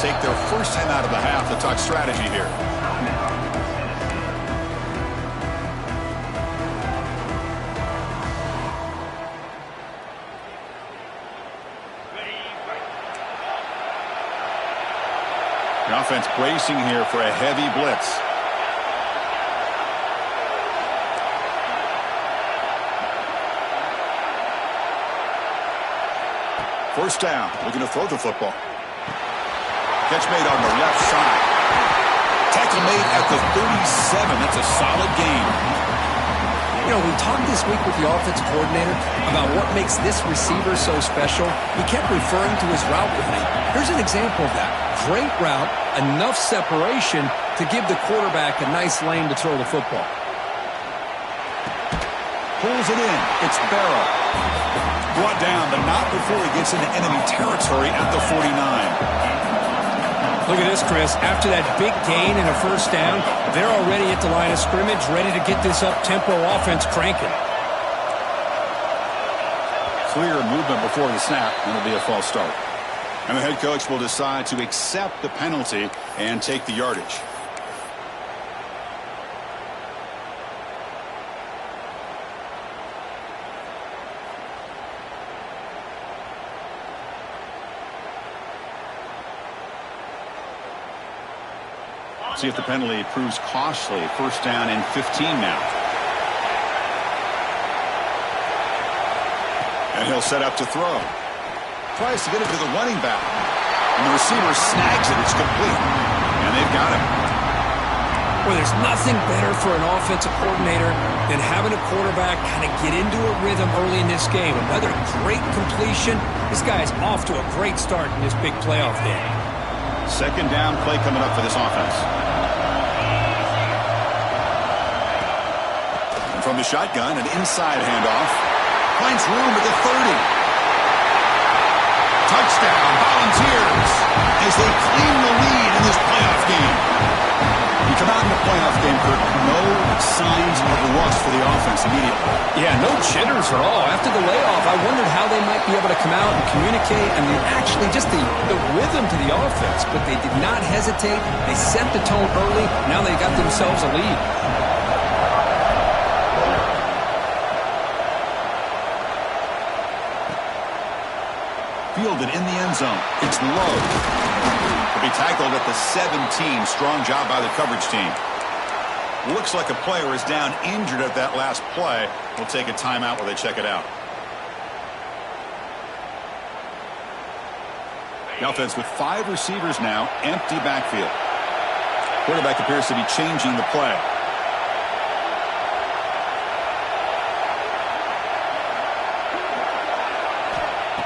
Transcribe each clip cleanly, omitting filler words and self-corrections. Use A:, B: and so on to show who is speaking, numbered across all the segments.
A: take their first time out of the half to talk strategy here. The offense bracing here for a heavy blitz. First down, looking to throw the football. Catch made on the left side. Tackle made at the 37. That's a solid gain.
B: You know, we talked this week with the offensive coordinator about what makes this receiver so special. He kept referring to his route running. Here's an example of that. Great route, enough separation to give the quarterback a nice lane to throw the football.
A: Pulls it in. It's Barrow. Brought down, but not before he gets into enemy territory at the 49.
B: Look at this, Chris. After that big gain and a first down, they're already at the line of scrimmage, ready to get this up-tempo offense cranking.
A: Clear movement before the snap, and it'll be a false start. And the head coach will decide to accept the penalty and take the yardage. See if the penalty proves costly. First down and 15 now. And he'll set up to throw. Tries to get it to the running back. And the receiver snags it. It's complete. And they've got him.
B: Well, there's nothing better for an offensive coordinator than having a quarterback kind of get into a rhythm early in this game. Another great completion. This guy is off to a great start in this big playoff game.
A: Second down play coming up for this offense. And from the shotgun, an inside handoff. Finds room at the 30. Touchdown, Volunteers, as they claim the lead in this playoff game. You come out in the playoff game, Kirk, no signs of rust for the offense immediately.
B: Yeah, no jitters at all. After the layoff, I wondered how they might be able to come out and communicate and actually just the rhythm to the offense. But they did not hesitate. They set the tone early. Now they got themselves a lead.
A: Fielded in the end zone. It's low. Will be tackled at the 17. Strong job by the coverage team. Looks like a player is down injured at that last play. We'll take a timeout while they check it out. The offense with 5 receivers now. Empty backfield. Quarterback appears to be changing the play.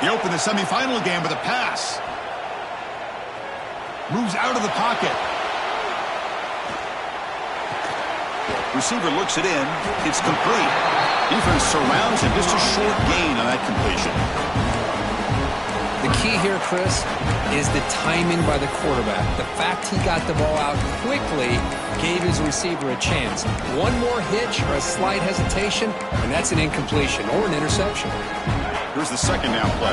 A: He opened the semifinal game with a pass. Moves out of the pocket. Receiver looks it in. It's complete. Defense surrounds him. Just a short gain on that completion.
B: The key here, Chris, is the timing by the quarterback. The fact he got the ball out quickly gave his receiver a chance. One more hitch or a slight hesitation, and that's an incompletion or an interception.
A: Here's the second down play.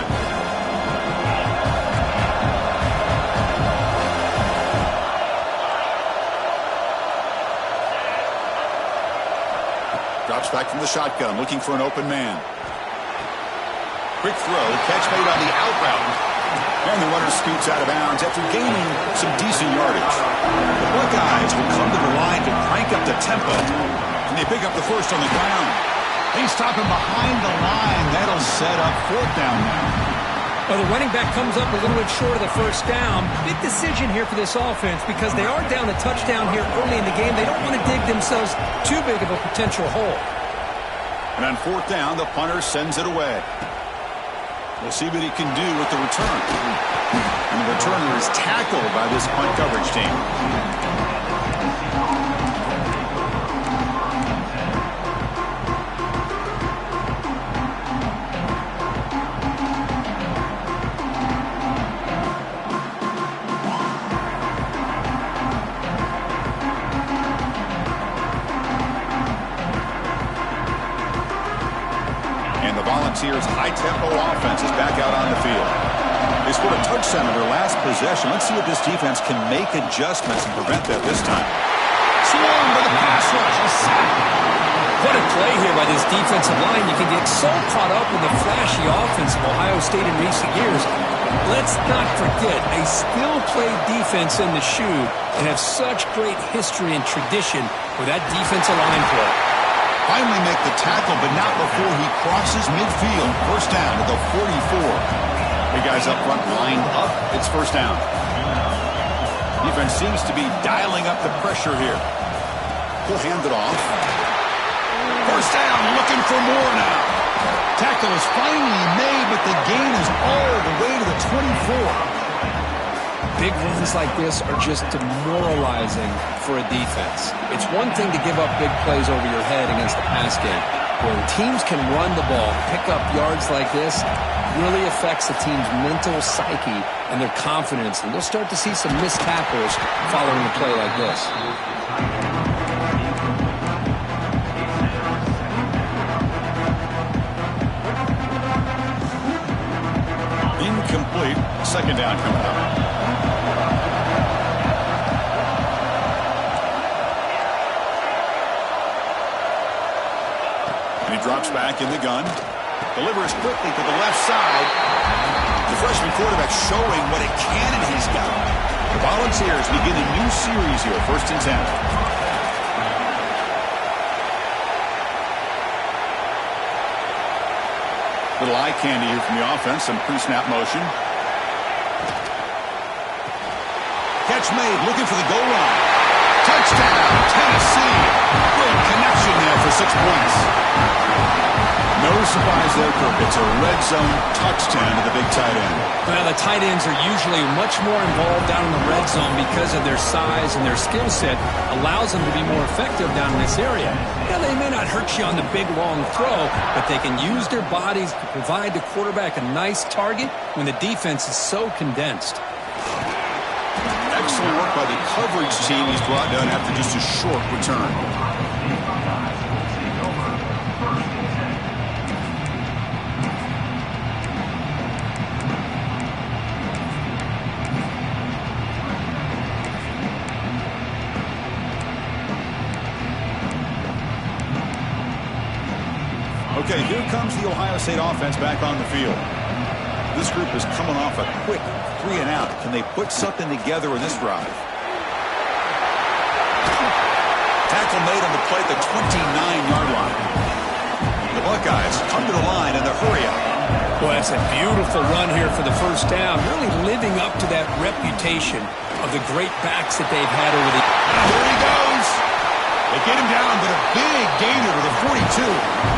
A: Drops back from the shotgun, looking for an open man. Quick throw, catch made on the out route. And the runner scoots out of bounds after gaining some decent yardage. The Buckeyes will come to the line to crank up the tempo. And they pick up the first on the ground. They stop him behind the line. That'll set up fourth down now.
B: Well, the running back comes up a little bit short of the first down. Big decision here for this offense because they are down a touchdown here early in the game. They don't want to dig themselves too big of a potential hole.
A: And on fourth down, the punter sends it away. We'll see what he can do with the return. And the returner is tackled by this punt coverage team. Volunteers' high-tempo offense is back out on the field. They scored a touchdown in their last possession. Let's see if this defense can make adjustments and prevent that this time. Swung by the pass rush. A sack.
B: What a play here by this defensive line. You can get so caught up in the flashy offense of Ohio State in recent years. Let's not forget, a skill-played defense in the shoe and have such great history and tradition with that defensive line play.
A: Finally make the tackle, but not before he crosses midfield. First down at the 44. The guys up front lined up. It's first down. Defense seems to be dialing up the pressure here. He'll hand it off. First down, looking for more now. Tackle is finally made, but the gain is all the way to the 24.
B: Big runs like this are just demoralizing for a defense. It's one thing to give up big plays over your head against the pass game. When teams can run the ball, pick up yards like this, really affects the team's mental psyche and their confidence. And you'll start to see some missed tackles following a play like this.
A: Incomplete. Second down coming up. And he drops back in the gun. Delivers quickly to the left side. The freshman quarterback showing what a cannon he's got. The Volunteers begin a new series here. First and 10. Little eye candy here from the offense. Some pre-snap motion. Catch made. Looking for the goal line. Touchdown, Tennessee. Great connection there for 6 points. No surprise there, Kirk. It's a red zone touchdown to the big tight end.
B: Well, the tight ends are usually much more involved down in the red zone because of their size and their skill set allows them to be more effective down in this area. Yeah, they may not hurt you on the big, long throw, but they can use their bodies to provide the quarterback a nice target when the defense is so condensed.
A: Excellent work by the coverage team. He's brought down after just a short return. Okay, here comes the Ohio State offense back on the field. This group is coming off a quick 3 and out. Can they put something together in this drive? Tackle made on the play at the 29-yard line. The Buckeyes come to the line in the hurry up.
B: Well, that's a beautiful run here for the first down, really living up to that reputation of the great backs that they've had over the years.
A: And there he goes. They get him down, but a big gainer to the 42.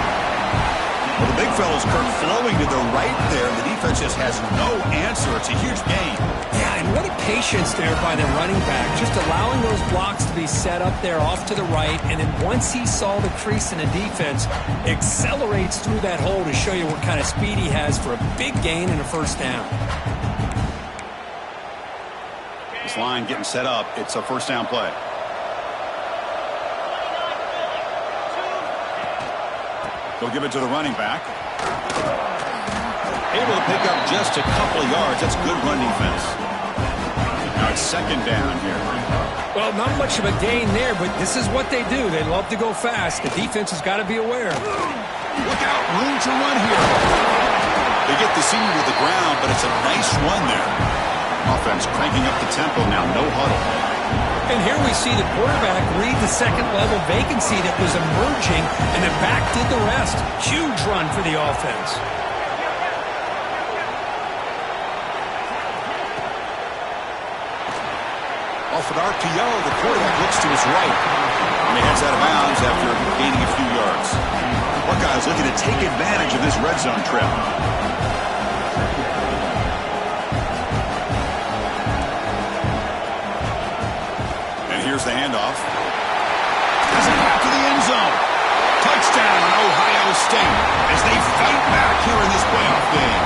A: Well, the big fellow's Kirk flowing to the right there. The defense just has no answer. It's a huge gain.
B: Yeah, and what a patience there by the running back. Just allowing those blocks to be set up there off to the right. And then once he saw the crease in the defense, accelerates through that hole to show you what kind of speed he has for a big gain and a first down.
A: This line getting set up. It's a first down play. They'll give it to the running back. Able to pick up just a couple of yards. That's good run defense. Now it's second down here.
B: Well, not much of a gain there, but this is what they do. They love to go fast. The defense has got to be aware.
A: Look out, room to run here. They get the senior to the ground, but it's a nice run there. Offense cranking up the tempo now, no huddle.
B: And here we see the quarterback read the second-level vacancy that was emerging, and the back did the rest. Huge run for the offense.
A: Off an RPO, the quarterback looks to his right. And he heads out of bounds after gaining a few yards. Buckeyes looking to take advantage of this red zone trip. Here's the handoff. Doesn't get to the end zone. Touchdown, Ohio State, as they fight back here in this playoff game.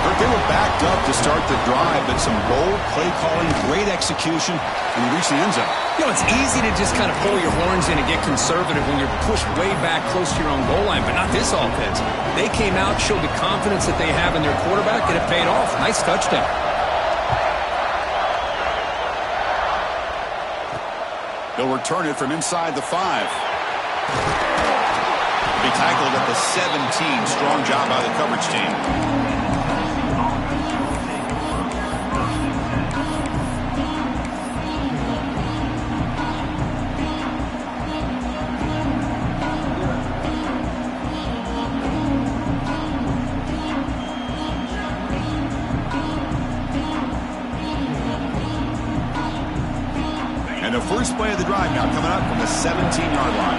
A: Kirk, They were backed up to start the drive, but some bold play calling, great execution, and they reached the end zone.
B: You know, it's easy to just kind of pull your horns in and get conservative when you're pushed way back close to your own goal line, but not this offense. They came out, showed the confidence that they have in their quarterback, and it paid off. Nice touchdown.
A: They'll return it from inside the 5. Be tackled at the 17. Strong job by the coverage team. And the first play of the drive now coming up from the 17-yard line.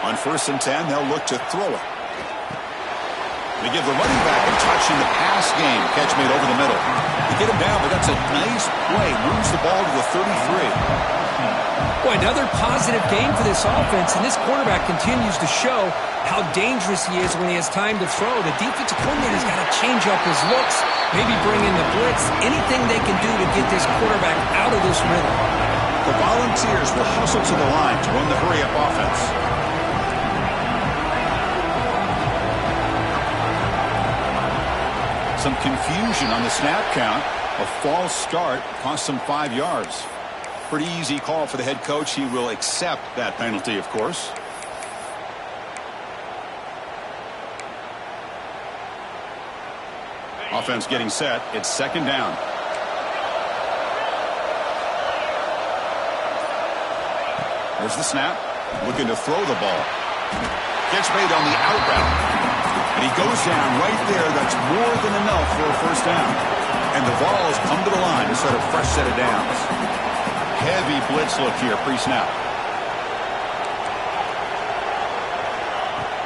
A: On 1st and 10, they'll look to throw it. They give the running back a touch in the pass game. Catch made over the middle. They get him down, but that's a nice play. Moves the ball to the 33.
B: Boy, another positive game for this offense, and this quarterback continues to show how dangerous he is when he has time to throw. The defensive coordinator's got to change up his looks, maybe bring in the blitz, anything they can do to get this quarterback out of this rhythm.
A: The Volunteers will hustle to the line to run the hurry-up offense. Some confusion on the snap count. A false start cost them 5 yards. Pretty easy call for the head coach. He will accept that penalty, of course. Offense getting set. It's 2nd down. There's the snap. Looking to throw the ball. Catch made on the out route. And he goes down right there. That's more than enough for a 1st down. And the Vols come to the line to start a fresh set of downs. Heavy blitz look here pre-snap.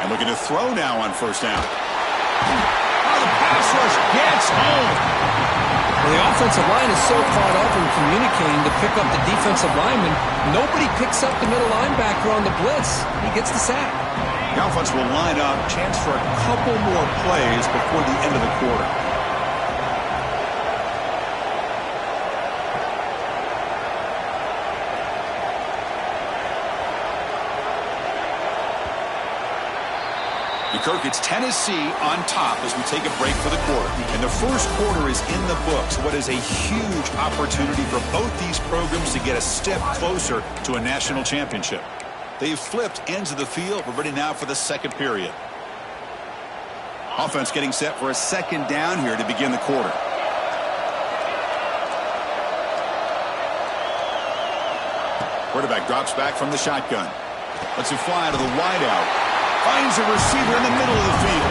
A: And looking to throw now on 1st down. Oh, the pass rush gets home.
B: Well, the offensive line is so caught up in communicating to pick up the defensive lineman. Nobody picks up the middle linebacker on the blitz. He gets the sack.
A: The offense will line up. Chance for a couple more plays before the end of the quarter. Kirk, it's Tennessee on top as we take a break for the quarter. And the first quarter is in the books. What is a huge opportunity for both these programs to get a step closer to a national championship. They've flipped ends of the field. We're ready now for the second period. Offense getting set for a 2nd down here to begin the quarter. Quarterback drops back from the shotgun. Lets him fly to the wideout. Finds a receiver in the middle of the field.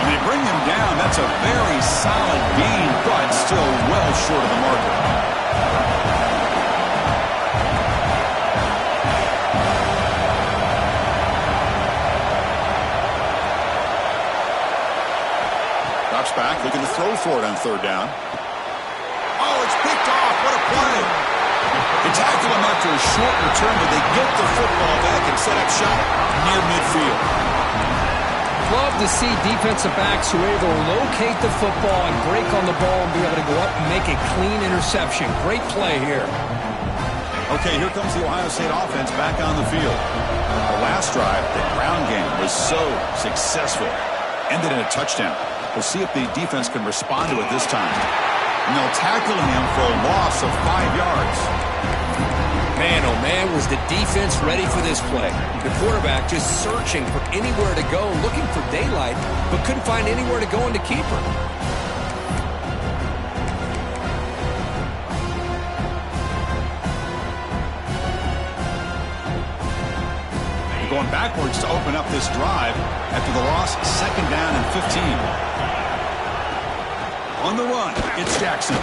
A: And they bring him down. That's a very solid gain, but still well short of the marker. Drops back, looking to throw for it on 3rd down. Oh, it's picked off. What a play. They tackle him after a short return, but they get the football back and set up shop near midfield.
B: Love to see defensive backs who are able to locate the football and break on the ball and be able to go up and make a clean interception. Great play here.
A: Okay, here comes the Ohio State offense back on the field. The last drive, the ground game was so successful. Ended in a touchdown. We'll see if the defense can respond to it this time. And they'll tackle him for a loss of 5 yards.
B: Man, oh man, was the defense ready for this play. The quarterback just searching for anywhere to go, looking for daylight, but couldn't find anywhere to go into keeper.
A: They're going backwards to open up this drive after the loss, 2nd down and 15. On the run, it's Jackson.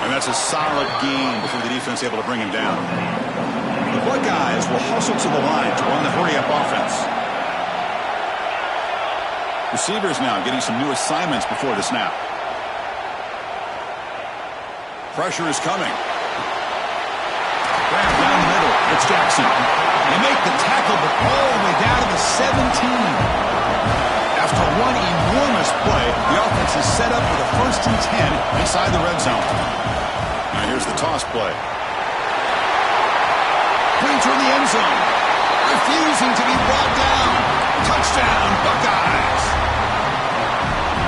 A: And that's a solid gain before the defense able to bring him down. The Buckeyes will hustle to the line to run the hurry-up offense. Receivers now getting some new assignments before the snap. Pressure is coming. Grab down the middle. It's Jackson. They make the tackle, but all the way down to the 17. After one enormous play, the offense is set up with a 1st and 10 inside the red zone. Now here's the toss play. Pointer in the end zone. Refusing to be brought down. Touchdown, Buckeyes.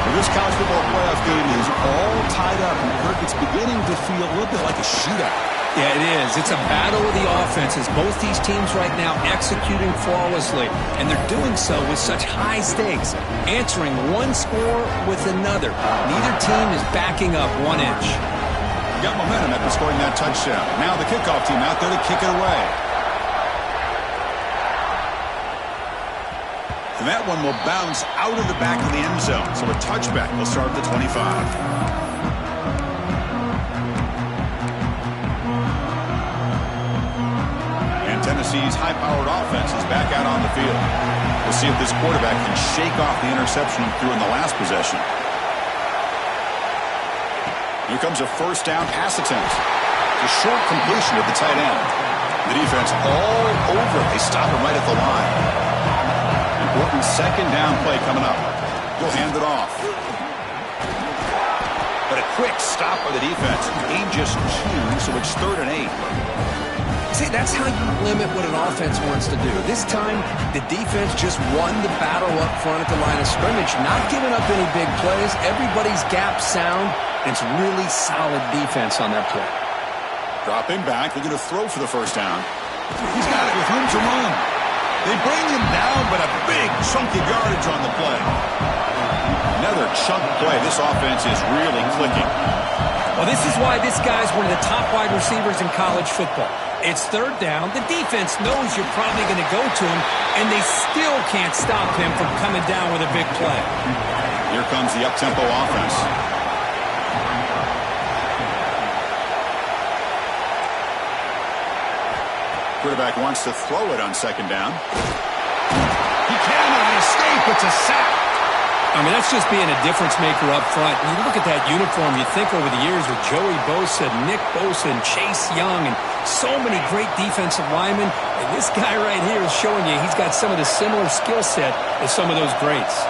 A: Well, this college football playoff game is all tied up, and Kirk, it's beginning to feel a little bit like a shootout.
B: Yeah, it is. It's a battle of the offenses. Both these teams right now executing flawlessly, and they're doing so with such high stakes, answering one score with another. Neither team is backing up 1 inch.
A: Got momentum after scoring that touchdown. Now the kickoff team out there to kick it away. And that one will bounce out of the back of the end zone. So a touchback will start at the 25. Tennessee's high-powered offense is back out on the field. We'll see if this quarterback can shake off the interception he threw in the last possession. Here comes a 1st down pass attempt. A short completion at the tight end. The defense all over it. They stop him right at the line. Important 2nd down play coming up. He'll hand it off. But a quick stop by the defense. Gain just 2, so it's 3rd and 8.
B: See, that's how you limit what an offense wants to do. This time, the defense just won the battle up front at the line of scrimmage, not giving up any big plays. Everybody's gap sound. It's really solid defense on that play.
A: Drop him back. They're going to throw for the 1st down. He's got it with room to run. They bring him down, but a big chunk of yardage on the play. Another chunk play. This offense is really clicking.
B: Well, this is why this guy's one of the top wide receivers in college football. It's 3rd down. The defense knows you're probably going to go to him, and they still can't stop him from coming down with a big play.
A: Here comes the up-tempo offense. Quarterback wants to throw it on 2nd down. He cannot escape. It's a sack.
B: I mean, that's just being a difference maker up front. And you look at that uniform, you think over the years with Joey Bosa, Nick Bosa, and Chase Young, and so many great defensive linemen. And this guy right here is showing you he's got some of the similar skill set as some of those greats.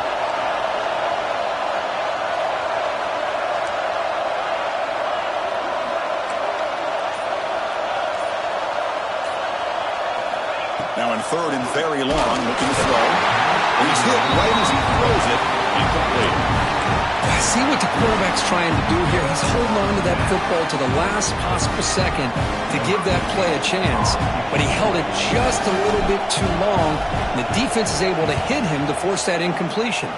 A: Now in 3rd and very long, looking to throw. And he's hit right as he throws it. Incomplete.
B: See what the quarterback's trying to do here. He's holding on to that football to the last possible second to give that play a chance. But he held it just a little bit too long. And the defense is able to hit him to force that incompletion.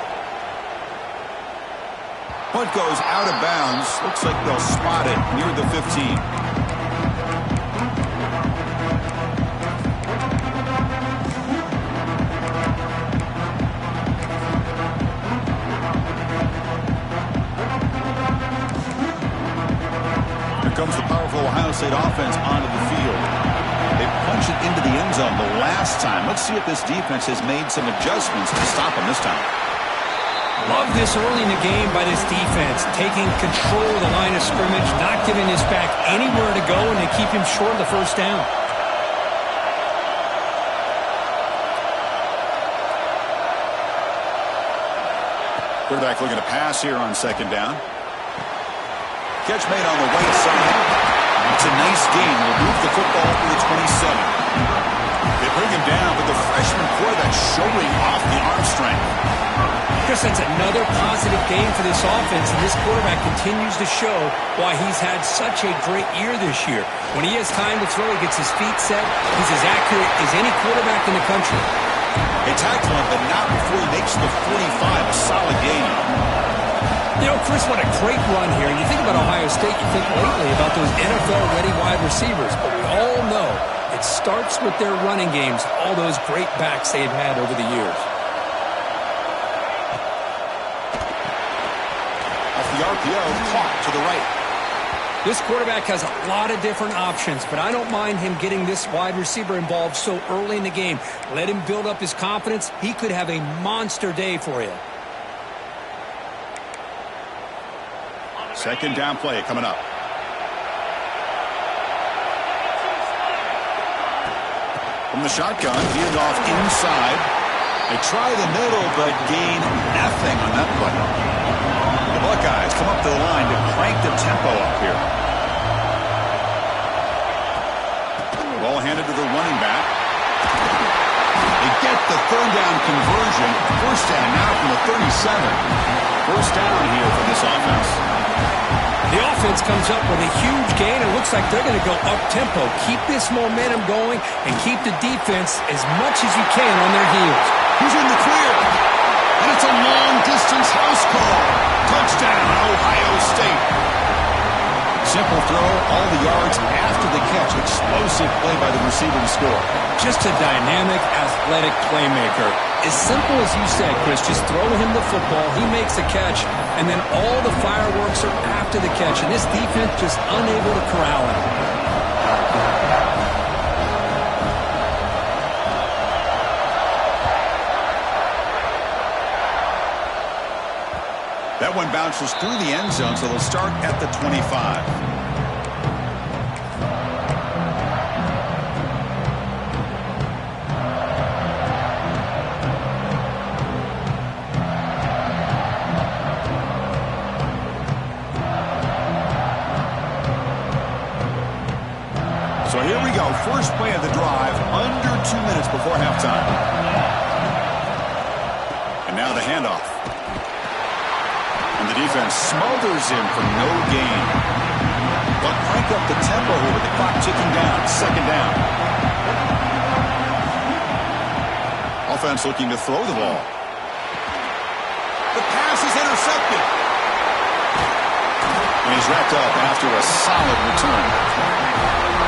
A: Punt goes out of bounds. Looks like they'll spot it near the 15. Comes the powerful Ohio State offense onto the field. They punch it into the end zone the last time. Let's see if this defense has made some adjustments to stop them this time.
B: Love this early in the game by this defense, taking control of the line of scrimmage, not giving this back anywhere to go, and they keep him short of the 1st down.
A: Quarterback looking to pass here on 2nd down. Catch made on the right side. It's a nice gain. Will move the football up to the 27. They bring him down, but the freshman quarterback showing off the arm strength.
B: Chris, that's another positive game for this offense, and this quarterback continues to show why he's had such a great year this year. When he has time to throw, he gets his feet set. He's as accurate as any quarterback in the country.
A: They tackle him, but not before he makes the 45. A solid gain.
B: You know, Chris, what a great run here. You think about Ohio State, you think lately about those NFL-ready wide receivers. But we all know it starts with their running games, all those great backs they've had over the years.
A: Off the RPO, caught to the right.
B: This quarterback has a lot of different options, but I don't mind him getting this wide receiver involved so early in the game. Let him build up his confidence. He could have a monster day for you.
A: 2nd down play coming up. From the shotgun, hand off inside. They try the middle, but gain nothing on that play. The Buckeyes come up to the line to crank the tempo up here. Ball handed to the running back. They get the third down conversion. First down now from the 37. First down here for this offense.
B: The offense comes up with a huge gain. It looks like they're going to go up-tempo. Keep this momentum going and keep the defense as much as you can on their heels.
A: He's in the clear. And it's a long-distance house call. Touchdown, Ohio State. Simple throw, all the yards after the catch. Explosive play by the receiver to score.
B: Just a dynamic, athletic playmaker. As simple as you said, Chris, just throw him the football, he makes the catch, and then all the fireworks are after the catch, and this defense just unable to corral him.
A: That one bounces through the end zone, so they'll start at the 25. So here we go, first play of the drive, under 2 minutes before halftime. And now the handoff. And the defense smothers him for no gain. But crank up the tempo here with the clock ticking down, second down. Offense looking to throw the ball. The pass is intercepted. And he's wrapped up after a solid return.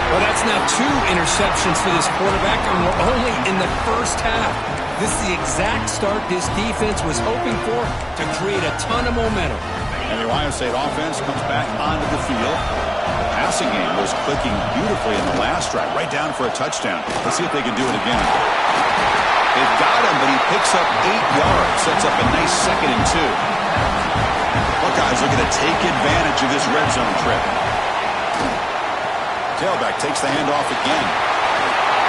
B: Well, that's now 2 interceptions for this quarterback, and we're only in the first half. This is the exact start this defense was hoping for to create a ton of momentum.
A: And the Ohio State offense comes back onto the field. The passing game was clicking beautifully in the last drive, right down for a touchdown. Let's see if they can do it again. They've got him, but he picks up 8 yards, sets up a nice 2nd and 2. Buckeyes looking to take advantage of this red zone trip. Tailback takes the handoff again.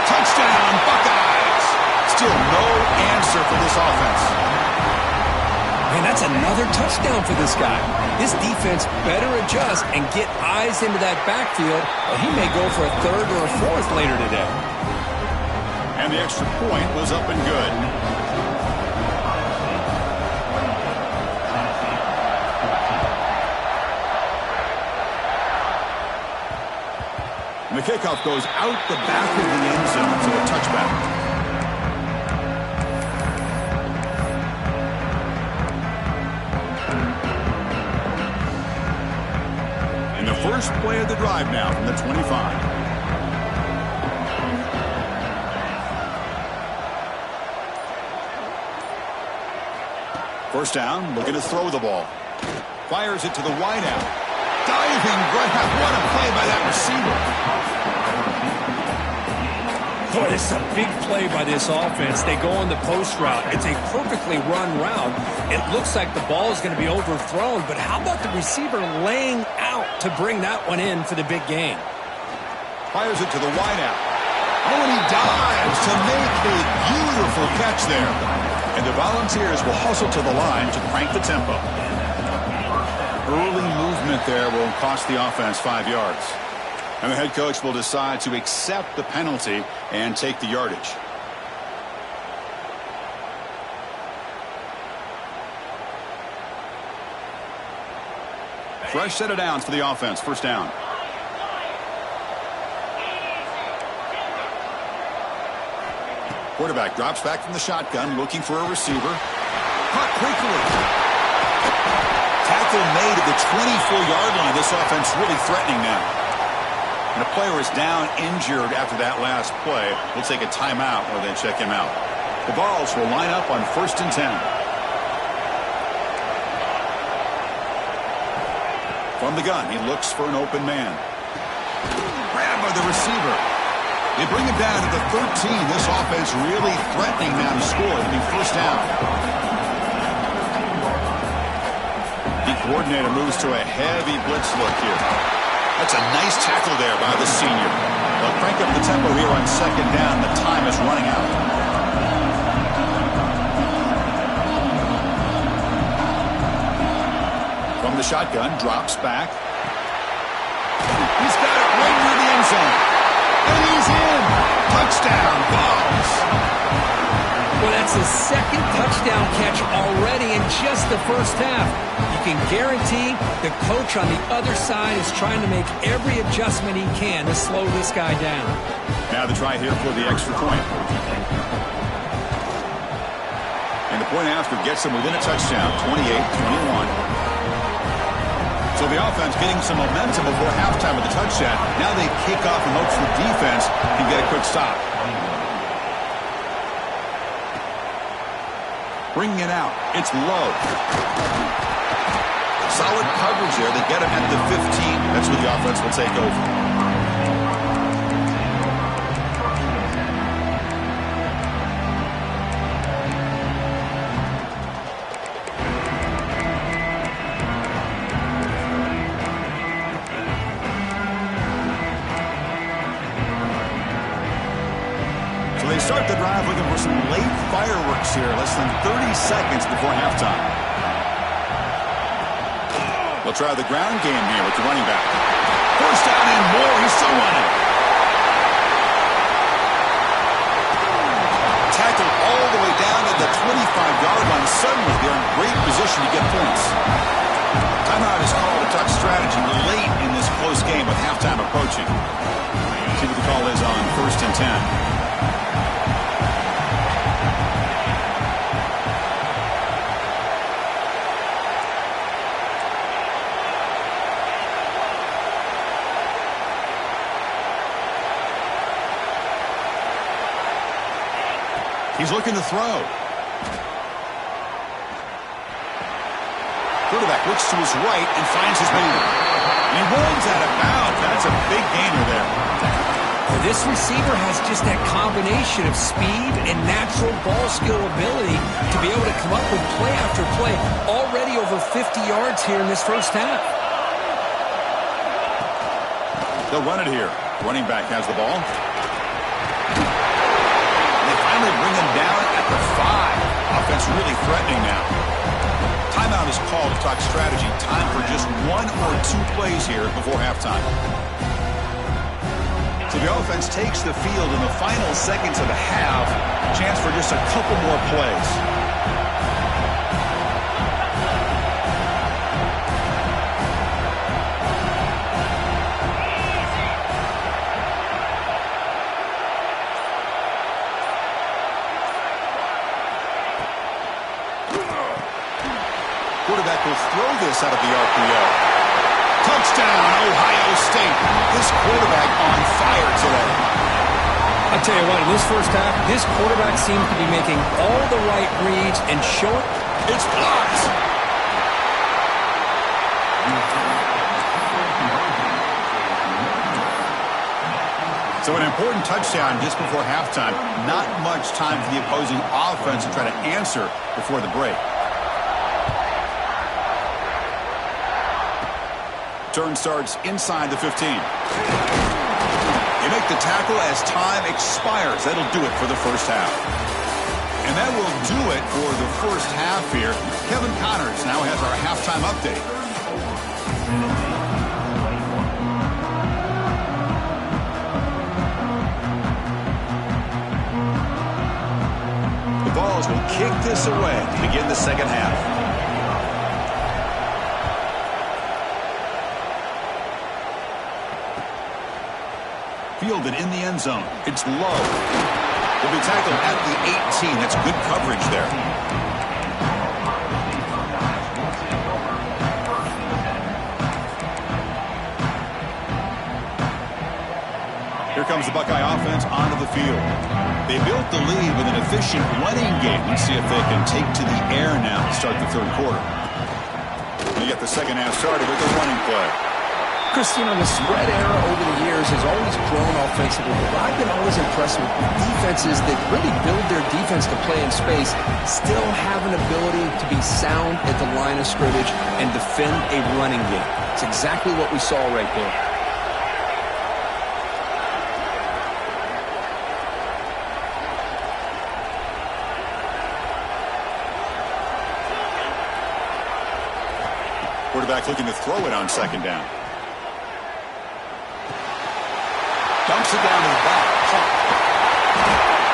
A: Touchdown, Buckeyes! Still no answer for this offense.
B: Man, that's another touchdown for this guy. This defense better adjust and get eyes into that backfield, or he may go for a 3rd or a 4th later today.
A: And the extra point was up and good. And the kickoff goes out the back of the end zone, so a touchback. And the first play of the drive now from the 25. First down, looking to throw the ball. Fires it to the wideout. Diving grab. What a play by that receiver.
B: Boy, this is a big play by this offense. They go on the post route. It's a perfectly run route. It looks like the ball is going to be overthrown, but how about the receiver laying out to bring that one in for the big gain?
A: Fires it to the wideout. Oh, and he dives to make a beautiful catch there. And the Volunteers will hustle to the line to crank the tempo. Early movement there will cost the offense 5 yards. And the head coach will decide to accept the penalty and take the yardage. Fresh set of downs for the offense. First down. Quarterback drops back from the shotgun, looking for a receiver. Caught quickly. Tackle made at the 24-yard line. This offense really threatening now. And a player is down injured after that last play. We'll take a timeout while they check him out. The Vols will line up on 1st and 10. From the gun, he looks for an open man. Grabbed by the receiver. They bring him down to the 13. This offense really threatening now to score. It'll be first down. The coordinator moves to a heavy blitz look here. That's a nice tackle there by the senior. They'll crank up the tempo here on second down. The time is running out. From the shotgun, drops back. He's got it right near the end zone. And he's in. Touchdown, Bucs.
B: Well, that's his second touchdown catch already in just the first half. You can guarantee the coach on the other side is trying to make every adjustment he can to slow this guy down.
A: Now the try here for the extra point. And the point after gets them within a touchdown, 28-21. So the offense getting some momentum before halftime with the touchdown. Now they kick off and hopes the defense can get a quick stop. Bringing it out. It's low. Solid coverage there. They get him at the 15. That's where the offense will take over. They start the drive looking for some late fireworks here, less than 30 seconds before halftime. They'll try the ground game here with the running back. First down and more. He's still running. Tackled all the way down to the 25-yard line. Suddenly, they're in great position to get points. Timeout is called to talk strategy late in this close game with halftime approaching. See what the call is on 1st and 10. He's looking to throw. Quarterback looks to his right and finds his man. And he runs out of bounds. That's a big gainer there.
B: Well, this receiver has just that combination of speed and natural ball skill ability to be able to come up with play after play. Already over 50 yards here in this first half.
A: They'll run it here. Running back has the ball. Finally bring him down at the 5. Offense really threatening now. Timeout is called to talk strategy. Time for just 1 or 2 plays here before halftime. So the offense takes the field in the final seconds of the half. Chance for just a couple more plays. Quarterback will throw this out of the RPO. Touchdown, Ohio State. This quarterback on fire today.
B: I tell you what, in this first half, this quarterback seems to be making all the right reads and showing.
A: It's blocked. So an important touchdown just before halftime. Not much time for the opposing offense to try to answer before the break. Turn starts inside the 15. They make the tackle as time expires. That'll do it for the first half. And that will do it for the first half here. Kevin Connors now has our halftime update. The Vols will kick this away to begin the second half. Fielded in the end zone. It's low. Will be tackled at the 18. That's good coverage there. Here comes the Buckeye offense onto the field. They built the lead with an efficient running game. Let's see if they can take to the air now to start the third quarter. We get the second half started with a running play.
B: Christine, the spread era over the years has always grown offensively, but I've been always impressed with defenses that really build their defense to play in space, still have an ability to be sound at the line of scrimmage and defend a running game. It's exactly what we saw right there.
A: quarterback looking to throw it on second down. Dumps it down to the back.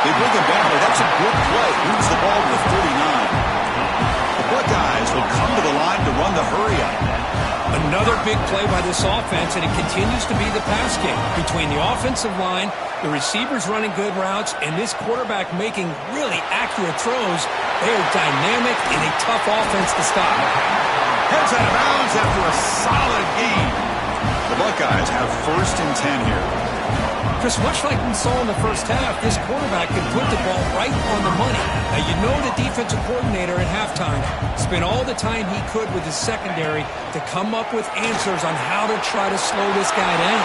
A: They bring him down, but that's a good play. Moves the ball to the 39. The Buckeyes will come to the line to run the hurry-up.
B: Another big play by this offense, and it continues to be the pass game between the offensive line, the receivers running good routes, and this quarterback making really accurate throws. They are dynamic and a tough offense to stop.
A: Heads out of bounds after a solid gain. The Buckeyes have 1st and 10 here.
B: Chris, much like we saw in the first half, this quarterback can put the ball right on the money. Now, you know the defensive coordinator at halftime spent all the time he could with his secondary to come up with answers on how to try to slow this guy down.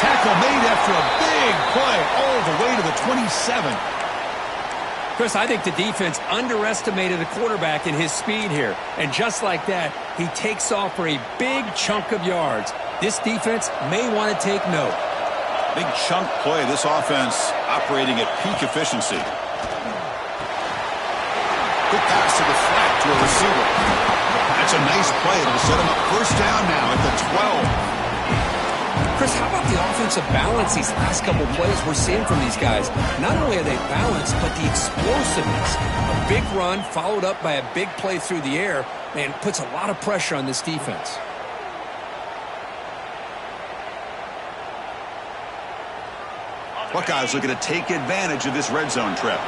A: Tackle made after a big play all the way to the 27.
B: Chris, I think the defense underestimated the quarterback in his speed here. And just like that, he takes off for a big chunk of yards. This defense may want to take note.
A: Big chunk play. This offense operating at peak efficiency. Quick pass to the flat to a receiver. That's a nice play. It'll set him up 1st down now at the 12.
B: Chris, how about the offensive balance these last couple plays we're seeing from these guys? Not only are they balanced, but the explosiveness. A big run followed up by a big play through the air, man, puts a lot of pressure on this defense.
A: Buckeyes looking to take advantage of this red zone trip.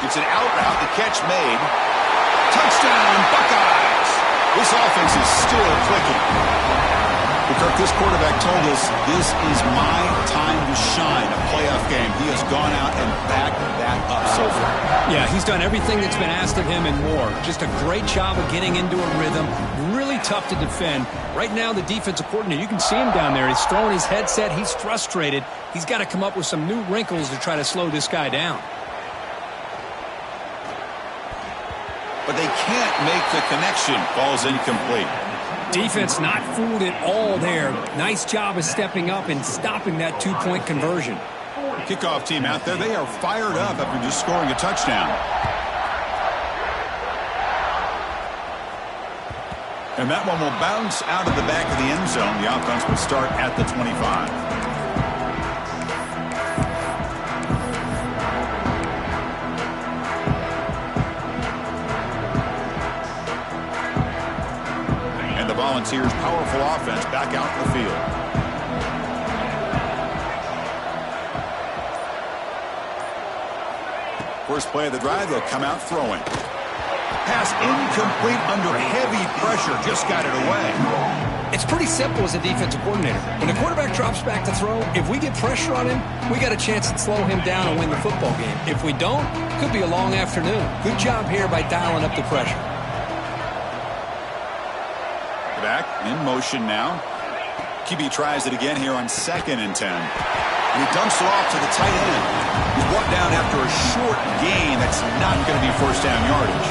A: It's an out route, the catch made. Touchdown, Buckeyes! This offense is still clicking. Kirk, this quarterback told us this is my time to shine, a playoff game. He has gone out and backed that up so far.
B: Yeah, he's done everything that's been asked of him and more. Just a great job of getting into a rhythm. Really tough to defend. Right now, the defensive coordinator, you can see him down there. He's throwing his headset. He's frustrated. He's got to come up with some new wrinkles to try to slow this guy down.
A: But they can't make the connection. Ball's incomplete.
B: Defense not fooled at all there. Nice job of stepping up and stopping that 2-point conversion.
A: Kickoff team out there, they are fired up after just scoring a touchdown. And that one will bounce out of the back of the end zone. The offense will start at the 25. Volunteers' powerful offense back out in the field. First play of the drive, they'll come out throwing. Pass incomplete under heavy pressure, just got it away.
B: It's pretty simple as a defensive coordinator. When the quarterback drops back to throw, if we get pressure on him, we got a chance to slow him down and win the football game. If we don't, it could be a long afternoon. Good job here by dialing up the pressure.
A: Back in motion now. QB tries it again here on 2nd and 10. And he dumps it off to the tight end. He's brought down after a short gain. That's not going to be 1st down yardage.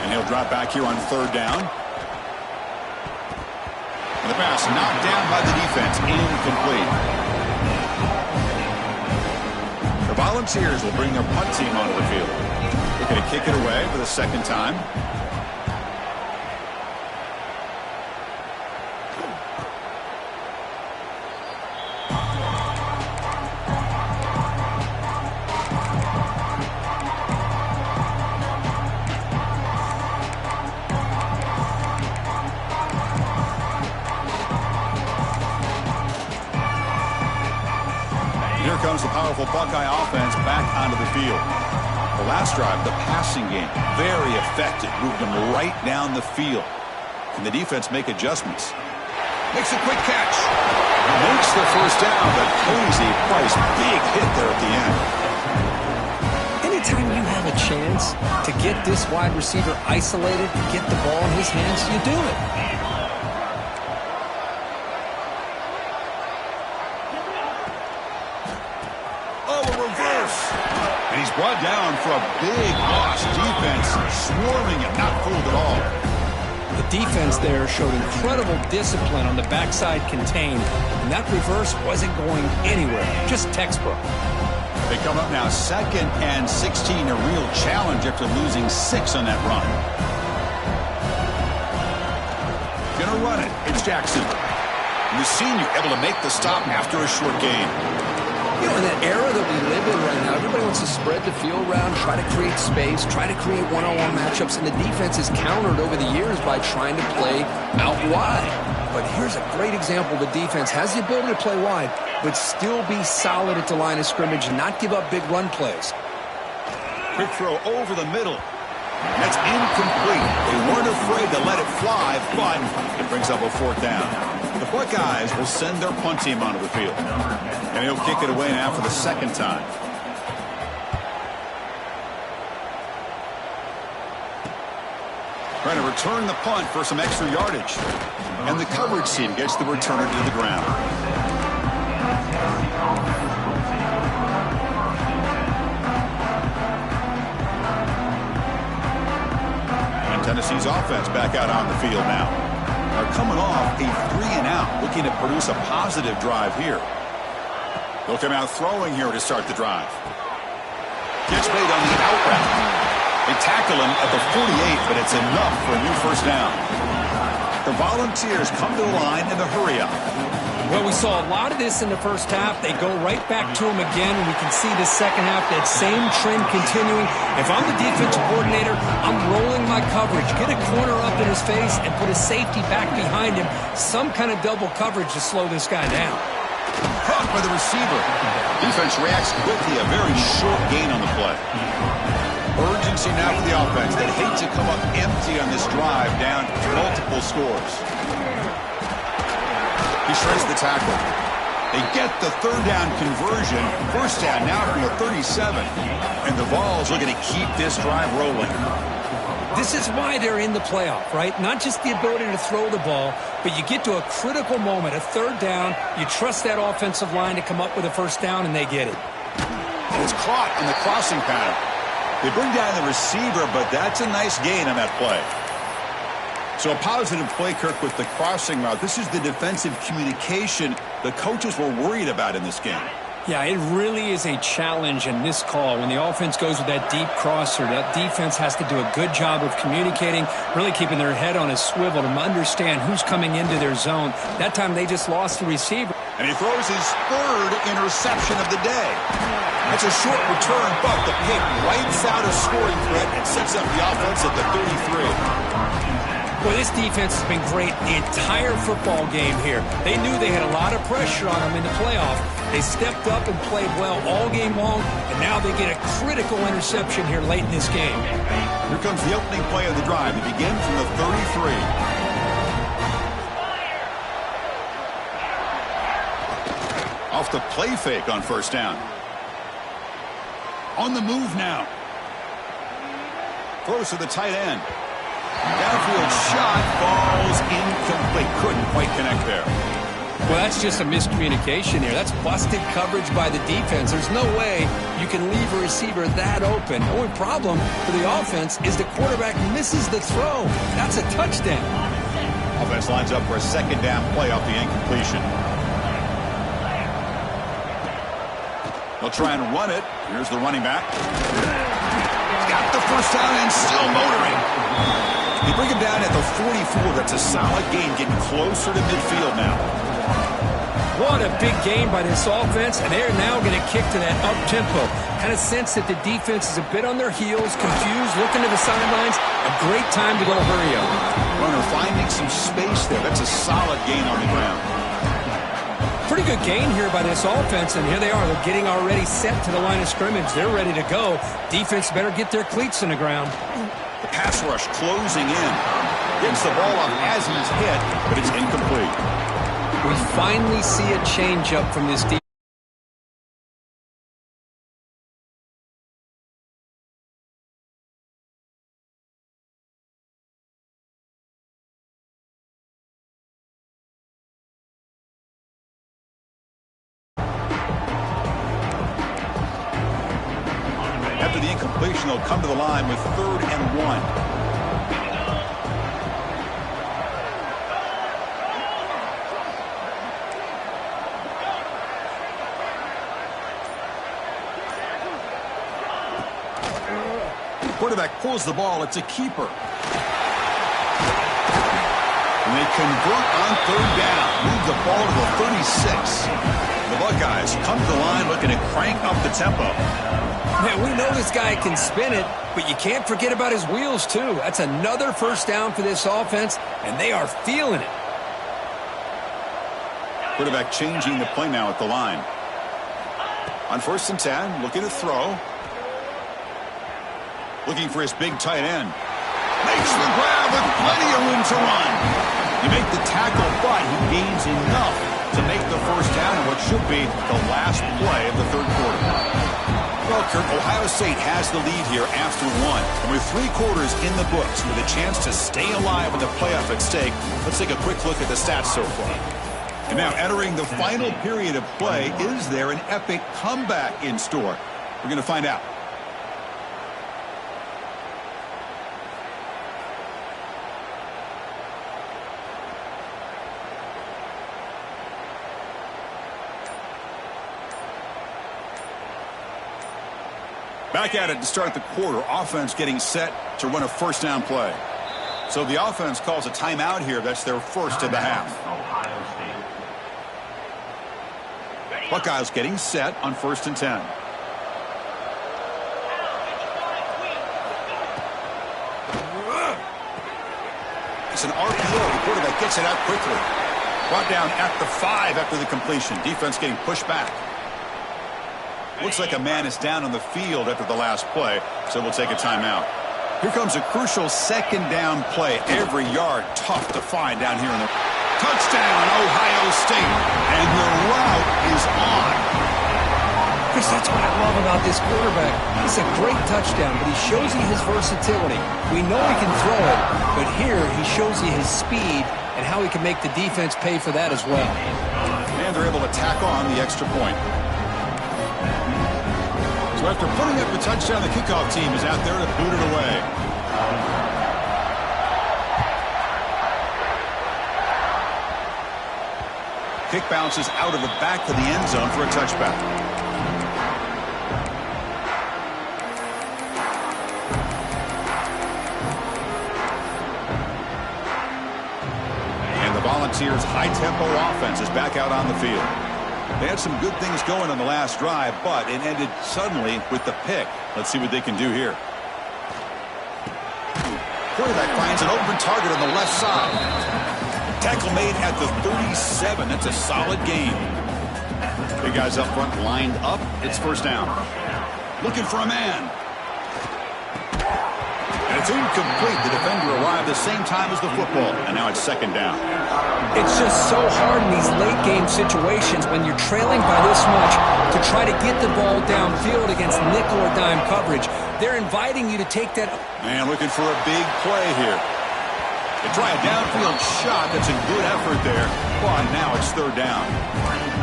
A: And he'll drop back here on 3rd down. And the pass knocked down by the defense. Incomplete. The Volunteers will bring their punt team onto the field. They're going to kick it away for the 2nd time. Here comes the powerful Buckeye offense back onto the field. The last drive, the passing game, very effective. Moved them right down the field. Can the defense make adjustments? Makes a quick catch. Makes the 1st down, but pays a price. Big hit there at the end.
B: Anytime you have a chance to get this wide receiver isolated, get the ball in his hands, you do it.
A: down for a big loss. Defense swarming him, not fooled at all.
B: The defense there showed incredible discipline on the backside contained, and that reverse wasn't going anywhere, just textbook.
A: They come up now 2nd and 16, a real challenge after losing 6 on that run. Gonna run it. It's Jackson. And the senior able to make the stop after a short gain.
B: You know, in that era that we live in right now, everybody wants to spread the field around, try to create space, try to create one-on-one matchups, and the defense is countered over the years by trying to play out wide. But here's a great example. The defense has the ability to play wide, but still be solid at the line of scrimmage and not give up big run plays.
A: Quick throw over the middle. That's incomplete. They weren't afraid to let it fly, but it brings up a 4th down. The Buckeyes will send their punt team onto the field. And he'll kick it away now for the 2nd time. Trying to return the punt for some extra yardage. And the coverage team gets the returner to the ground. And Tennessee's offense back out on the field now. Are coming off a 3-and-out, looking to produce a positive drive here. They'll come out throwing here to start the drive. Catch made on the out route. They tackle him at the 48, but it's enough for a new 1st down. The Volunteers come to the line in the hurry-up.
B: Well, we saw a lot of this in the first half. They go right back to him again, and we can see the second half, that same trend continuing. If I'm the defensive coordinator, I'm rolling my coverage. Get a corner up in his face and put a safety back behind him. Some kind of double coverage to slow this guy down.
A: Caught by the receiver. Defense reacts quickly, a very short gain on the play. Urgency now for the offense. They'd hate to come up empty on this drive, down multiple scores. He shreds the tackle. They get the 3rd down conversion. 1st down now from the 37. And the Vols looking to keep this drive rolling.
B: This is why they're in the playoff, right? Not just the ability to throw the ball, but you get to a critical moment, a 3rd down. You trust that offensive line to come up with a 1st down, and they get it.
A: And it's caught on the crossing pattern. They bring down the receiver, but that's a nice gain on that play. So a positive play, Kirk, with the crossing route. This is the defensive communication the coaches were worried about in this game.
B: Yeah, it really is a challenge in this call. When the offense goes with that deep crosser, that defense has to do a good job of communicating, really keeping their head on a swivel to understand who's coming into their zone. That time they just lost the receiver.
A: And he throws his 3rd interception of the day. That's a short return, but the pick wipes out a scoring threat and sets up the offense at the 33.
B: Well, this defense has been great the entire football game here. They knew they had a lot of pressure on them in the playoff. They stepped up and played well all game long, and now they get a critical interception here late in this game.
A: Here comes the opening play of the drive. They begin from the 33. Off the play fake on 1st down. On the move now. Throws to the tight end. Downfield shot falls incomplete. Couldn't quite connect there.
B: Well, that's just a miscommunication here. That's busted coverage by the defense. There's no way you can leave a receiver that open. The only problem for the offense is the quarterback misses the throw. That's a touchdown.
A: Offense lines up for a 2nd down play off the incompletion. They'll try and run it. Here's the running back. Got the 1st down and still motoring. They bring him down at the 44. That's a solid gain, getting closer to midfield now.
B: What a big game by this offense, and they're now going to kick to that up-tempo. Kind of sense that the defense is a bit on their heels, confused, looking to the sidelines. A great time to go hurry up.
A: Runner finding some space there. That's a solid gain on the ground.
B: Pretty good gain here by this offense, and here they are. They're getting already set to the line of scrimmage. They're ready to go. Defense better get their cleats in the ground.
A: The pass rush closing in. Gets the ball up as he's hit, but it's incomplete.
B: We finally see a change-up from this defense.
A: completion, they'll come to the line with 3rd and 1. Quarterback pulls the ball. It's a keeper. And they convert on 3rd down. Move the ball to the 36. The Buckeyes come to the line looking to crank up the tempo.
B: Man, we know this guy can spin it, but you can't forget about his wheels, too. That's another 1st down for this offense, and they are feeling it.
A: Quarterback changing the play now at the line. On 1st and 10, looking to throw. Looking for his big tight end. Makes the grab with plenty of room to run. You make the tackle, but he gains enough to make the 1st down in what should be the last play of the 3rd quarter. Well, Kirk, Ohio State has the lead here after 1. And with 3 quarters in the books with a chance to stay alive with the playoff at stake, let's take a quick look at the stats so far. And now entering the final period of play, is there an epic comeback in store? We're going to find out. Back at it to start the quarter. Offense getting set to run a 1st down play. So the offense calls a timeout here. That's their 1st of the half. Buckeyes getting set on 1st and 10. It's an RPO. The quarterback gets it out quickly. Brought down at the 5 after the completion. Defense getting pushed back. Looks like a man is down on the field after the last play, so we'll take a timeout. Here comes a crucial 2nd down play. Every yard tough to find down here in the touchdown, Ohio State, and the route is on.
B: Chris, that's what I love about this quarterback. It's a great touchdown, but he shows you his versatility. We know he can throw it, but here he shows you his speed and how he can make the defense pay for that as well.
A: And they're able to tack on the extra point. So after putting up the touchdown, the kickoff team is out there to boot it away. Kick bounces out of the back of the end zone for a touchback. And the Volunteers' high-tempo offense is back out on the field. They had some good things going on the last drive, but it ended suddenly with the pick. Let's see what they can do here. Quarterback finds an open target on the left side. Tackle made at the 37. That's a solid gain. Big guys up front lined up. It's 1st down. Looking for a man. And it's incomplete. The defender arrived the same time as the football, and now it's 2nd down.
B: It's just so hard in these late-game situations when you're trailing by this much to try to get the ball downfield against nickel or dime coverage. They're inviting you to take that.
A: Man, looking for a big play here. They try a downfield shot. That's a good effort there, but now it's 3rd down.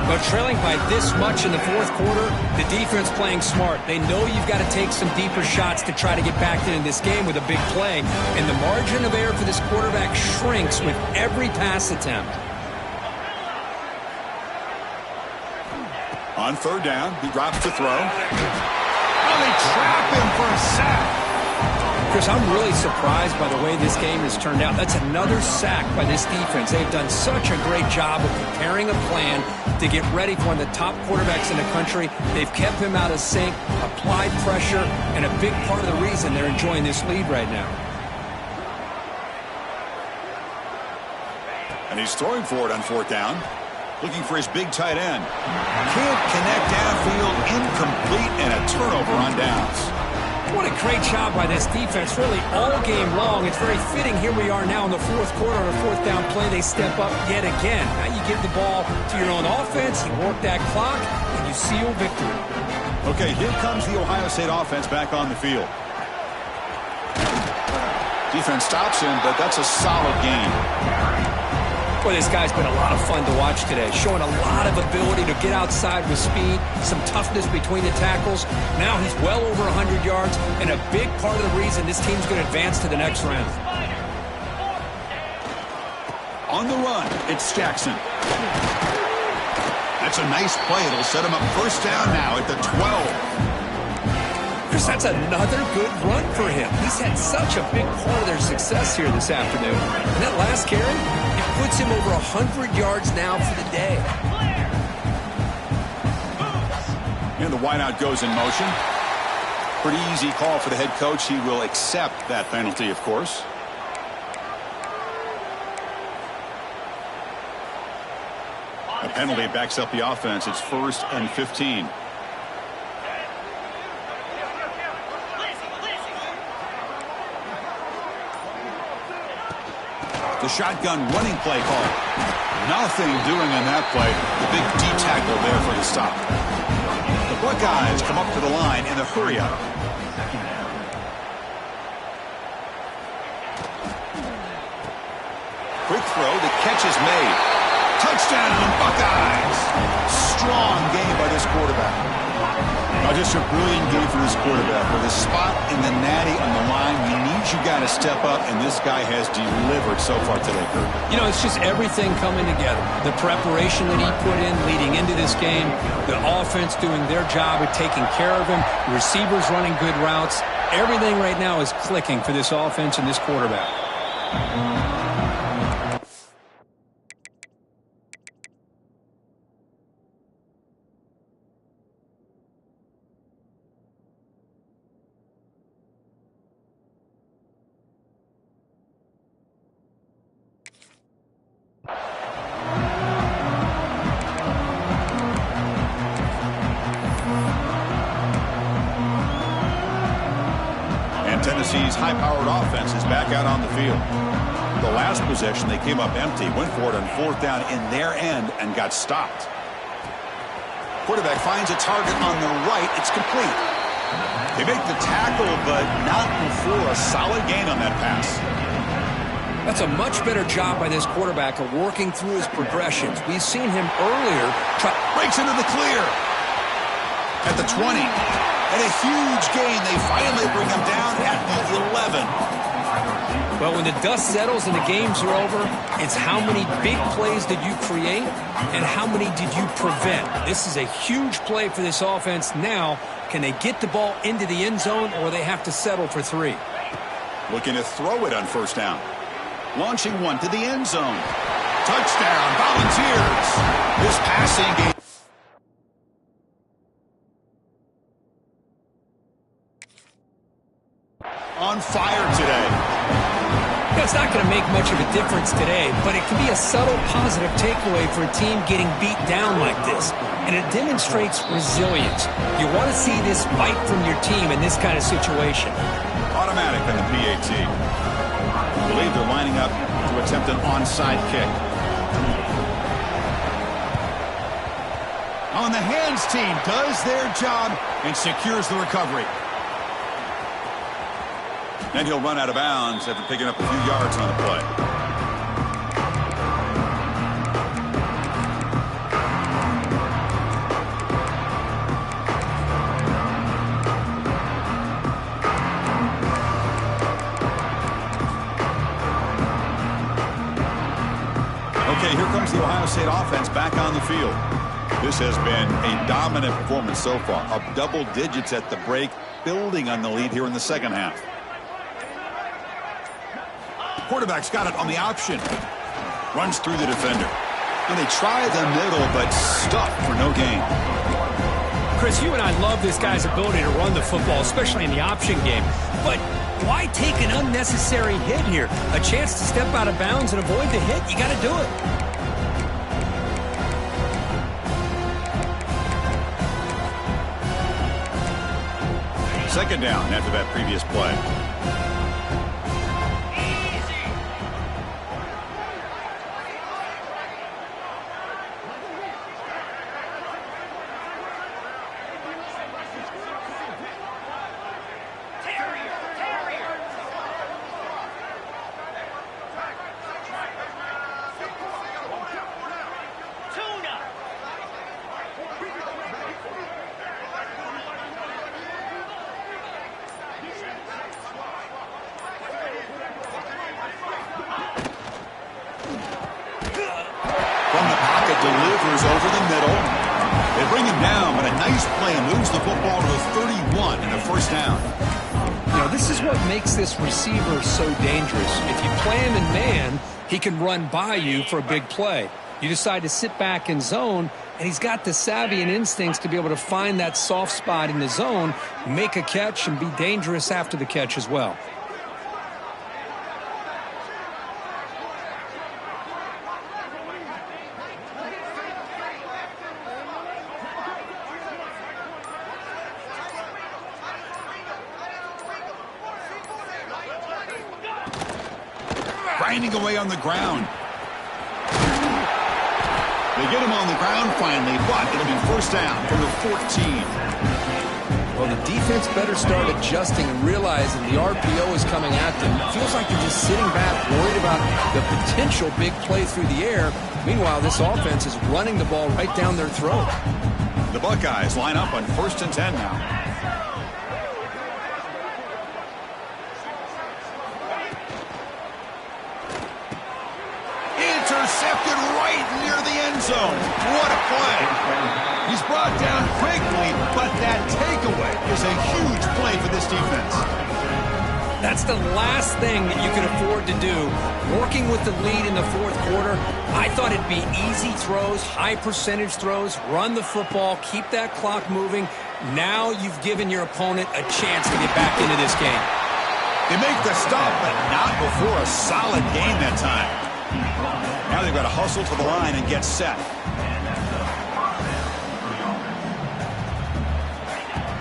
B: But trailing by this much in the 4th quarter, the defense playing smart. They know you've got to take some deeper shots to try to get back in this game with a big play. And the margin of error for this quarterback shrinks with every pass attempt.
A: On 3rd down, he drops to throw. Oh, they trap him for a sack.
B: Chris, I'm really surprised by the way this game has turned out. That's another sack by this defense. They've done such a great job of preparing a plan to get ready for one of the top quarterbacks in the country. They've kept him out of sync, applied pressure, and a big part of the reason they're enjoying this lead right now.
A: And he's throwing for it on 4th down. Looking for his big tight end. Can't connect downfield, incomplete, and a turnover on downs.
B: What a great job by this defense, really all game long. It's very fitting. Here we are now in the 4th quarter on a 4th down play. They step up yet again. Now you give the ball to your own offense, you work that clock, and you seal victory.
A: Okay, here comes the Ohio State offense back on the field. Defense stops him, but that's a solid gain.
B: Boy, this guy's been a lot of fun to watch today, showing a lot of ability to get outside with speed, some toughness between the tackles. Now he's well over 100 yards, and a big part of the reason this team's going to advance to the next round.
A: On the run, it's Jackson. That's a nice play. It'll set him up first down now at the 12.
B: Chris, that's another good run for him. He's had such a big part of their success here this afternoon. And that last carry, it puts him over 100 yards now for the day.
A: And the wideout goes in motion. Pretty easy call for the head coach. He will accept that penalty, of course. A penalty backs up the offense. It's 1st and 15. The shotgun running play call. Nothing doing on that play. The big D tackle there for the stop. The Buckeyes come up to the line in a hurry-up. Quick throw. The catch is made. Touchdown, Buckeyes! Strong game by this quarterback. Now just a brilliant game for this quarterback. With a spot in the natty on the line, we need you guys to step up, and this guy has delivered so far today, Kurt.
B: You know, it's just everything coming together. The preparation that he put in leading into this game, the offense doing their job at taking care of him, the receivers running good routes. Everything right now is clicking for this offense and this quarterback.
A: Tennessee's high-powered offense is back out on the field. The last possession, they came up empty, went for it on 4th down in their end, and got stopped. Quarterback finds a target on the right. It's complete. They make the tackle, but not before a solid gain on that pass.
B: That's a much better job by this quarterback of working through his progressions. We've seen him earlier
A: breaks into the clear at the 20. And a huge gain. They finally bring him down at the 11.
B: Well, when the dust settles and the games are over, it's how many big plays did you create and how many did you prevent. This is a huge play for this offense. Now, can they get the ball into the end zone, or they have to settle for 3?
A: Looking to throw it on 1st down. Launching one to the end zone. Touchdown, Volunteers. This passing game. On fire today.
B: It's not going to make much of a difference today, but it can be a subtle positive takeaway for a team getting beat down like this. And it demonstrates resilience. You want to see this fight from your team in this kind of situation.
A: Automatic on the PAT. I believe they're lining up to attempt an onside kick. On the hands team does their job and secures the recovery. Then he'll run out of bounds after picking up a few yards on the play. Okay, here comes the Ohio State offense back on the field. This has been a dominant performance so far, up double digits at the break, building on the lead here in the second half. Quarterback's got it on the option. Runs through the defender. And they try the middle, but stuck for no gain.
B: Chris, you and I love this guy's ability to run the football, especially in the option game. But why take an unnecessary hit here? A chance to step out of bounds and avoid the hit? You got to do it.
A: Second down after that previous play. goes over the middle. They bring him down, but a nice play moves the football to the 31 and a first down.
B: You know, this is what makes this receiver so dangerous. If you play him in man, he can run by you for a big play. You decide to sit back in zone, and he's got the savvy and instincts to be able to find that soft spot in the zone, make a catch, and be dangerous after the catch as well.
A: Grinding away on the ground. They get him on the ground finally, but it'll be first down from the 14.
B: Well, the defense better start adjusting and realizing the RPO is coming at them. It feels like they're just sitting back, worried about the potential big play through the air. Meanwhile, this offense is running the ball right down their throat.
A: The Buckeyes line up on 1st and 10 now. Intercepted right near the end zone. What a play. He's brought down quickly, but that takeaway is a huge play for this defense.
B: That's the last thing that you can afford to do. Working with the lead in the fourth quarter, I thought it'd be easy throws, high percentage throws, run the football, keep that clock moving. Now you've given your opponent a chance to get back into this game.
A: They make the stop, but not before a solid gain that time. Now they've got to hustle to the line and get set.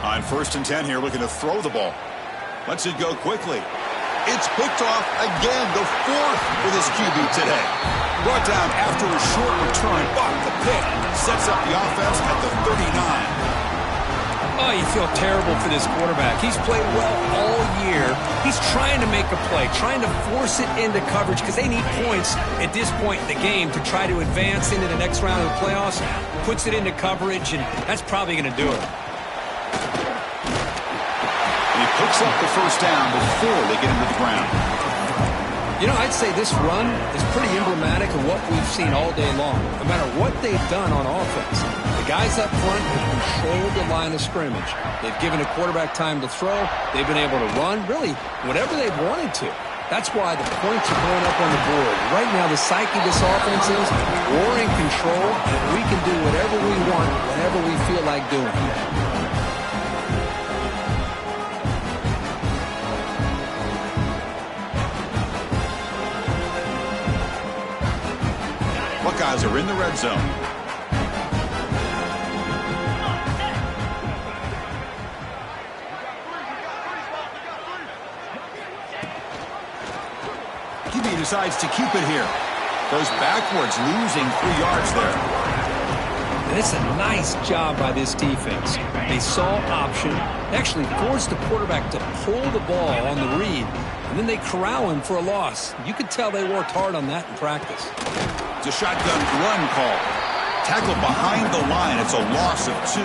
A: On 1st and 10 here, looking to throw the ball. Lets it go quickly. It's picked off again, the 4th for this QB today. Brought down after a short return, but the pick sets up the offense at the 39.
B: Oh, you feel terrible for this quarterback. He's played well all year. He's trying to make a play, trying to force it into coverage because they need points at this point in the game to try to advance into the next round of the playoffs. Puts it into coverage, and that's probably going to do it.
A: And he picks up the first down before they get into the ground.
B: You know, I'd say this run is pretty emblematic of what we've seen all day long, no matter what they've done on offense. The guys up front have controlled the line of scrimmage. They've given a quarterback time to throw. They've been able to run, really, whatever they've wanted to. That's why the points are going up on the board. Right now, the psyche of this offense is we're in control, and we can do whatever we want, whenever we feel like doing.
A: Buckeyes are in the red zone. QB decides to keep it here. Goes backwards, losing 3 yards there.
B: And it's a nice job by this defense. They saw option, actually forced the quarterback to pull the ball on the read, and then they corral him for a loss. You could tell they worked hard on that in practice.
A: It's a shotgun run call. Tackle behind the line. It's a loss of 2.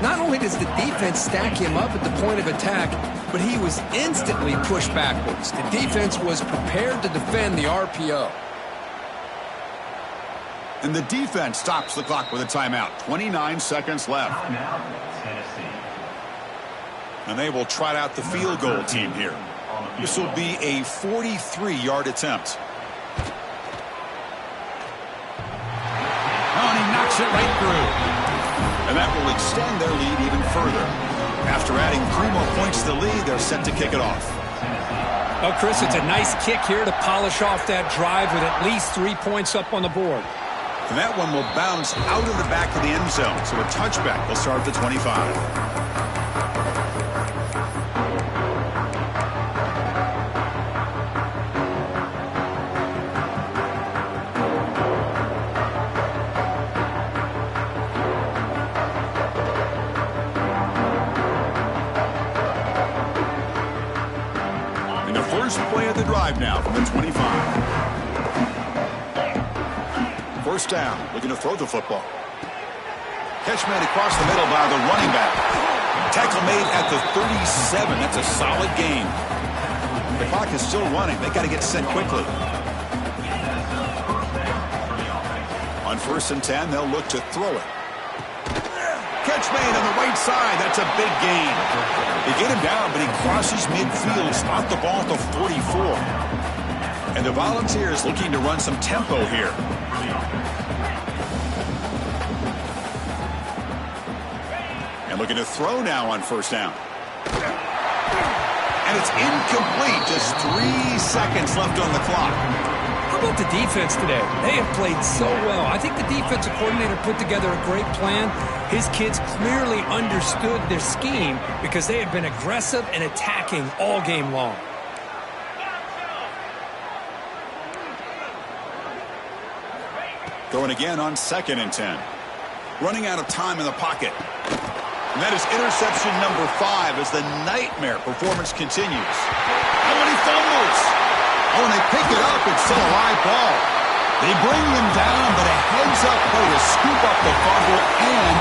B: Not only does the defense stack him up at the point of attack, but he was instantly pushed backwards. The defense was prepared to defend the RPO.
A: And the defense stops the clock with a timeout. 29 seconds left. And they will trot out the field goal team here. This will be a 43-yard attempt. Oh, and he knocks it right through. And that will extend their lead even further. After adding 3 more points to the lead, they're set to kick it off.
B: Oh, Chris, it's a nice kick here to polish off that drive with at least 3 points up on the board.
A: And that one will bounce out of the back of the end zone. So a touchback will start at the 25. Play of the drive now from the 25. First down, looking to throw the football. Catch made across the middle by the running back. Tackle made at the 37. That's a solid gain. The clock is still running. They got to get set quickly. On 1st and 10, they'll look to throw it. Catch made on the right side. That's a big gain. They get him down, but he crosses midfield, spot the ball to 44. And the Volunteers looking to run some tempo here. And looking to throw now on 1st down. And it's incomplete. Just 3 seconds left on the clock.
B: How about the defense today? They have played so well. I think the defensive coordinator put together a great plan. His kids clearly understood their scheme because they have been aggressive and attacking all game long.
A: Throwing again on 2nd and 10. Running out of time in the pocket. And that is interception number 5 as the nightmare performance continues. Oh, and he fumbles. Oh, and they pick it up. It's still a live ball. They bring them down, but a heads-up play to scoop up the fumble and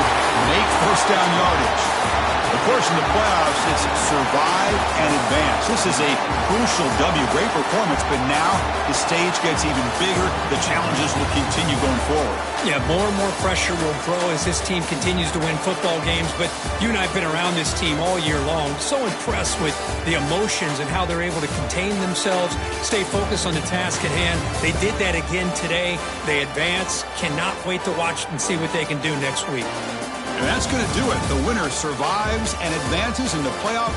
A: make 1st down yardage. Of course, in the playoffs, it's survive and advance. This is a crucial W. Great performance, but now the stage gets even bigger. The challenges will continue going forward.
B: Yeah, more and more pressure will grow as this team continues to win football games, but you and I have been around this team all year long. So impressed with the emotions and how they're able to contain themselves, stay focused on the task at hand. They did that again today. They advance. Cannot wait to watch and see what they can do next week.
A: And that's going to do it. The winner survives and advances in the playoff.